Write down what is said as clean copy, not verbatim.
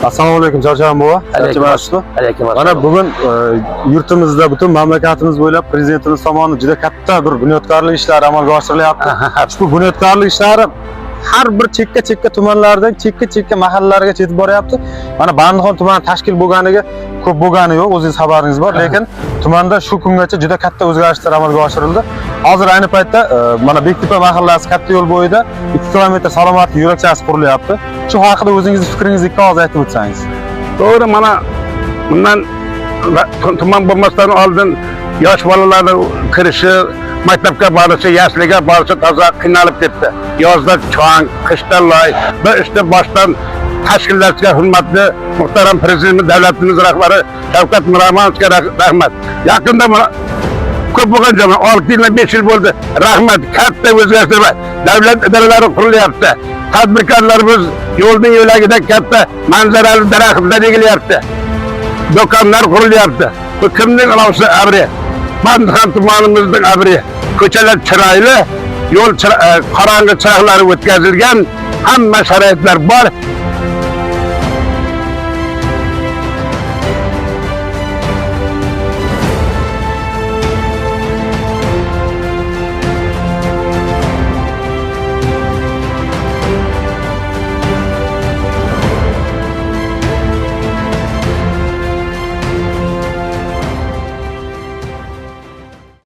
Assalomu alaykum Charchagan bova. Mana bugun yurtimizda butun mamlakatimiz bo'ylab prezidentimiz tomonidan juda katta bir bunyodkorlik ishlari amalga oshirilyapti. Ushbu bunyodkorlik ishlari har bir chekka tumanlardan chekka mahallalarga yetib boryapti. Mana Bandixon tumani tashkil bo'lganiga ko'p bo'lgani yo'q, o'zingiz xabaringiz bor, lekin tumanda shu kungacha juda katta o'zgarishlar amalga oshirildi. Hozir ayni paytda mana Bektepa mahallasi katta yo'l bo'yida 2 kilometr salomatlik yo'lakchasi qurilyapti. Shu haqida o'zingiz fikringizni ikki og'iz aytib o'tsangiz. Doğru, mana bundan tuman bo'lmasdan oldin yosh bolalarning kirishi, maktabga borishi, yasliga borishi toza qiynalib ketdi. Yozda cho'ng, qishda loy, bu ishni boshdan tashkillatga hurmatli muhtaram prezident davlatimiz rahbari Shavkat Miromonovga rahmat. Yaqinda ko'p bo'lgan jamoa 6 yil 5 yil bo'ldi. Rahmat, katta o'zgarishlar. Davlat idoralari qurilyapti. Tadbirkorlarimiz yo'lning yo'lagida katta manzarali daraxtlar egilyapti. Do'konlar qurilyapti. Bu kimning aloqasi abri? Bandixon tumanimizning abri. Ko'chalar chiroyli, yo'l qorong'i chiroqlari o'tkazilgan, hamma sharoitlar bor.